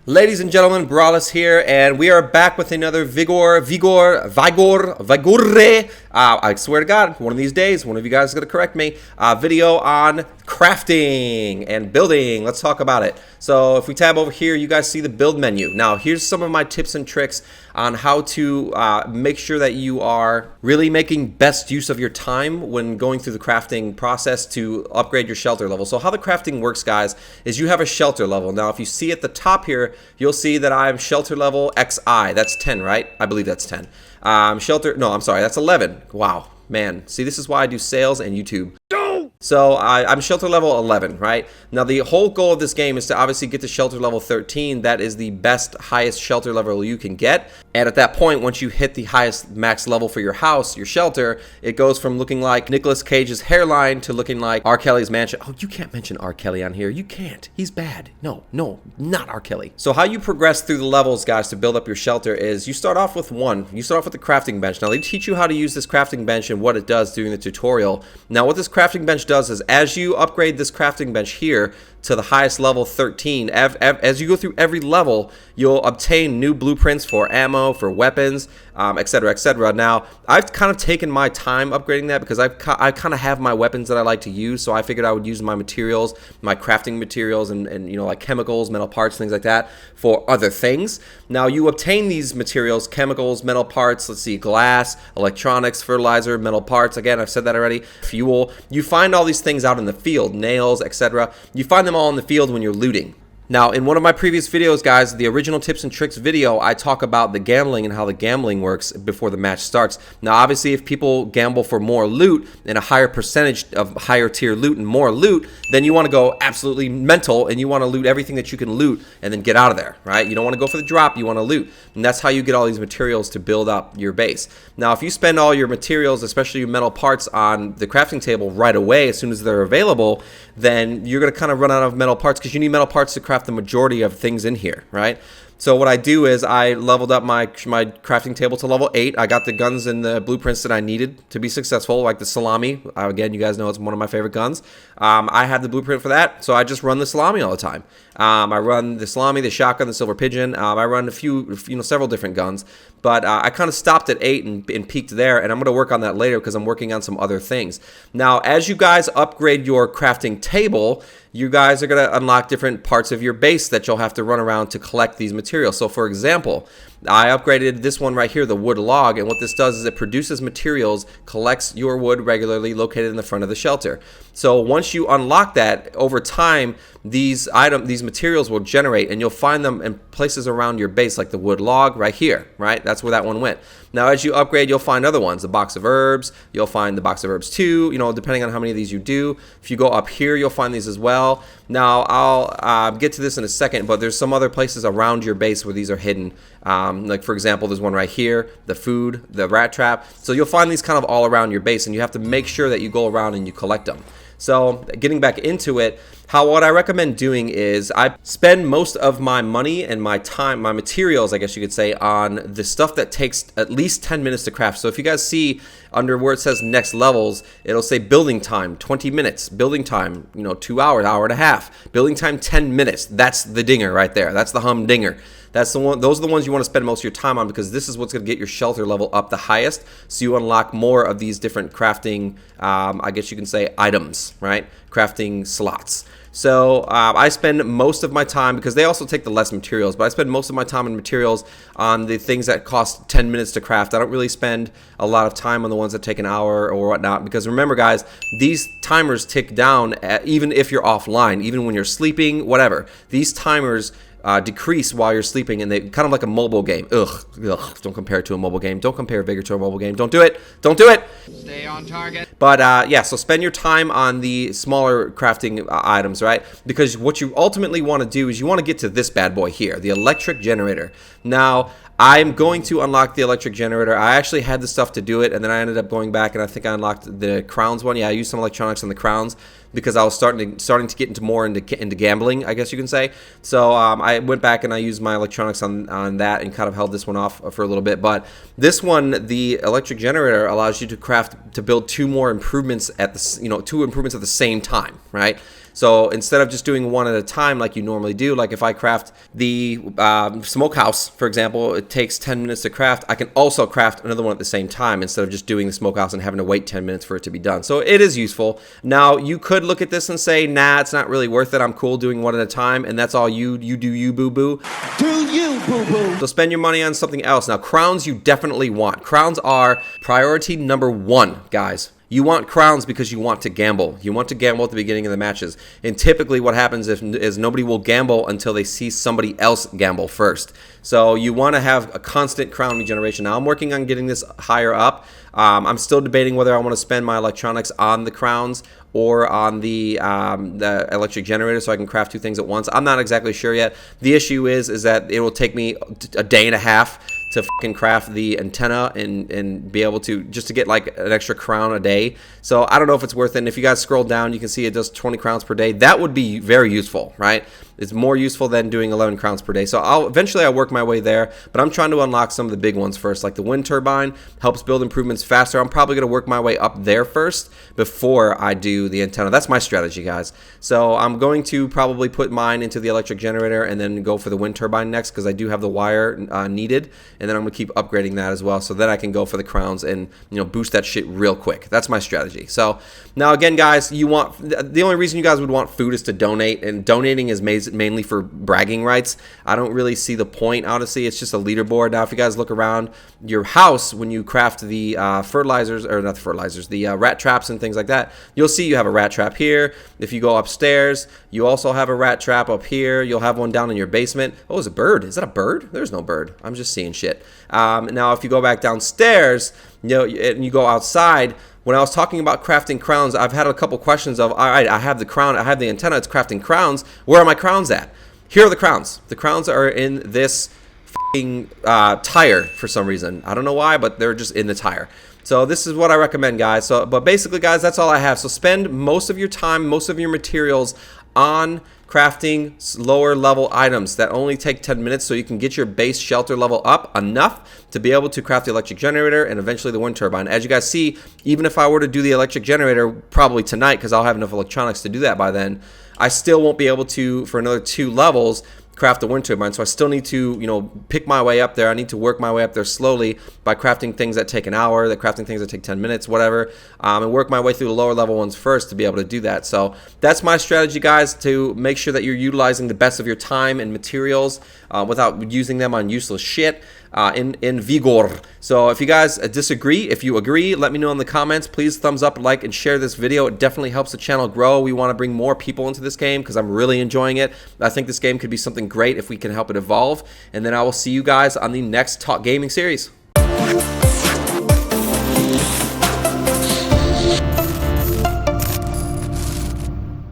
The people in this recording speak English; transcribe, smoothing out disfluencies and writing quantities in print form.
Ladies and gentlemen, Brawless here, and we are back with another Vigor. I swear to God, one of these days, one of you guys is going to correct me. Video on crafting and building. Let's talk about it. So if we tab over here, you guys see the build menu. Now, here's some of my tips and tricks on how to make sure that you are really making best use of your time when going through the crafting process to upgrade your shelter level. So how the crafting works, guys, is you have a shelter level. Now, if you see at the top here, you'll see that I'm shelter level XI. That's 10, right? I believe that's 10. That's 11. Wow, man. See, this is why I do sales and YouTube. So I'm shelter level 11, right? Now the whole goal of this game is to obviously get to shelter level 13. That is the best, highest shelter level you can get. And at that point, once you hit the highest max level for your house, your shelter, it goes from looking like Nicolas Cage's hairline to looking like R. Kelly's mansion. Oh, you can't mention R. Kelly on here. You can't. He's bad. No, not R. Kelly. So how you progress through the levels, guys, to build up your shelter is you start off with one. You start off with the crafting bench. Now they teach you how to use this crafting bench and what it does during the tutorial. Now what this crafting bench does is as you upgrade this crafting bench here to the highest level 13, as you go through every level, you'll obtain new blueprints for ammo, for weapons, etc., etc. Now, I've kind of taken my time upgrading that because I kind of have my weapons that I like to use, so I figured I would use my materials, my crafting materials, and you know, like chemicals, metal parts, things like that, for other things. Now, you obtain these materials, chemicals, metal parts, let's see, glass, electronics, fertilizer, metal parts, again, I've said that already, fuel. You find all these things out in the field, nails, etc. You find them all in the field when you're looting. Now, in one of my previous videos, guys, the original tips and tricks video, I talk about the gambling and how the gambling works before the match starts. Now, obviously, if people gamble for more loot and a higher percentage of higher tier loot and more loot, then you want to go absolutely mental and you want to loot everything that you can loot and then get out of there, right? You don't want to go for the drop, you want to loot. And that's how you get all these materials to build up your base. Now, if you spend all your materials, especially your metal parts, on the crafting table right away as soon as they're available, then you're going to kind of run out of metal parts because you need metal parts to craft the majority of things in here, right? So what I do is I leveled up my crafting table to level 8. I got the guns and the blueprints that I needed to be successful, like the salami. Again, you guys know it's one of my favorite guns. I had the blueprint for that, so I just run the salami all the time. I run the salami, the shotgun, the silver pigeon. I run several different guns, but I kind of stopped at 8 and peaked there, and I'm going to work on that later because I'm working on some other things. Now, as you guys upgrade your crafting table, you guys are going to unlock different parts of your base that you'll have to run around to collect these materials. So, for example, I upgraded this one right here, the wood log, and what this does is it produces materials, collects your wood regularly located in the front of the shelter. So once you unlock that, over time, these materials will generate, and you'll find them in places around your base, like the wood log right here, right? That's where that one went. Now, as you upgrade, you'll find other ones, the box of herbs, you'll find the box of herbs too, depending on how many of these you do. If you go up here, you'll find these as well. Now, I'll get to this in a second, but there's some other places around your base where these are hidden. Like, for example, there's one right here, the food, the rat trap. So you'll find these kind of all around your base, and you have to make sure that you go around and you collect them. So getting back into it, what I recommend doing is I spend most of my money and my time, my materials, I guess you could say, on the stuff that takes at least 10 minutes to craft. So if you guys see under where it says next levels, it'll say building time, 20 minutes, building time, 2 hours, hour and a half, building time, 10 minutes. That's the dinger right there. That's the humdinger. That's the one. Those are the ones you want to spend most of your time on because this is what's going to get your shelter level up the highest. So you unlock more of these different crafting, I guess you can say, items, right? Crafting slots. So I spend most of my time, because they also take the less materials, but I spend most of my time and materials on the things that cost 10 minutes to craft. I don't really spend a lot of time on the ones that take an hour or whatnot, because remember, guys, these timers tick down even if you're offline, even when you're sleeping, whatever. These timers decrease while you're sleeping, and they kind of like a mobile game. Ugh, don't compare it to a mobile game. Don't compare Vigor to a mobile game. Don't do it. Don't do it. Stay on target. But yeah, so spend your time on the smaller crafting items, right? Because what you ultimately want to do is you want to get to this bad boy here, the electric generator. Now, I'm going to unlock the electric generator. I actually had the stuff to do it, and then I ended up going back, and I think I unlocked the crowns one. Yeah, I used some electronics on the crowns because I was starting to get into gambling, I guess you can say. So I went back and I used my electronics on that and kind of held this one off for a little bit. But this one, the electric generator, allows you to build two improvements at the same time, right? So instead of just doing one at a time like you normally do, like if I craft the smokehouse, for example, it takes 10 minutes to craft. I can also craft another one at the same time instead of just doing the smokehouse and having to wait 10 minutes for it to be done. So it is useful. Now, you could look at this and say, nah, it's not really worth it. I'm cool doing one at a time, and that's all you do you, boo-boo. Do you, boo-boo. So spend your money on something else. Now, crowns you definitely want. Crowns are priority number 1, guys. You want crowns because you want to gamble. You want to gamble at the beginning of the matches. And typically what happens is nobody will gamble until they see somebody else gamble first. So you want to have a constant crown regeneration. Now I'm working on getting this higher up. I'm still debating whether I want to spend my electronics on the crowns or on the electric generator so I can craft 2 things at once. I'm not exactly sure yet. The issue is that it will take me a day and a half to fucking craft the antenna and be able to just to get like an extra crown a day. So I don't know if it's worth it. And if you guys scroll down, you can see it does 20 crowns per day. That would be very useful, right? It's more useful than doing 11 crowns per day. So I'll work my way there, but I'm trying to unlock some of the big ones first. Like the wind turbine helps build improvements faster. I'm probably going to work my way up there first before I do the antenna. That's my strategy, guys. So I'm going to probably put mine into the electric generator and then go for the wind turbine next because I do have the wire needed. And then I'm going to keep upgrading that as well. So then I can go for the crowns and, you know, boost that shit real quick. That's my strategy. So now again, guys, the only reason you guys would want food is to donate, and donating is mainly for bragging rights. I don't really see the point, honestly. It's just a leaderboard. Now, if you guys look around your house when you craft the the rat traps and things like that, you'll see you have a rat trap here. If you go upstairs, you also have a rat trap up here. You'll have one down in your basement. Oh, it's a bird. Is that a bird? There's no bird. I'm just seeing shit. Now, if you go back downstairs, you know, and you go outside, when I was talking about crafting crowns, I've had a couple questions of, all right, I have the crown, I have the antenna, it's crafting crowns. Where are my crowns at? Here are the crowns. The crowns are in this f***ing tire for some reason. I don't know why, but they're just in the tire. So this is what I recommend, guys. But basically, guys, that's all I have. So spend most of your time, most of your materials on crafting lower level items that only take 10 minutes so you can get your base shelter level up enough to be able to craft the electric generator and eventually the wind turbine. As you guys see, even if I were to do the electric generator probably tonight, because I'll have enough electronics to do that by then, I still won't be able to, for another 2 levels, craft the wind turbine. So I still need to, you know, pick my way up there. I need to work my way up there slowly by crafting things that take an hour, crafting things that take 10 minutes, whatever, and work my way through the lower level ones first to be able to do that. So that's my strategy, guys, to make sure that you're utilizing the best of your time and materials without using them on useless shit in Vigor. So if you guys disagree, if you agree, let me know in the comments. Please thumbs up, like, and share this video. It definitely helps the channel grow. We want to bring more people into this game because I'm really enjoying it. I think this game could be something great if we can help it evolve. And then I will see you guys on the next Talk Gaming series.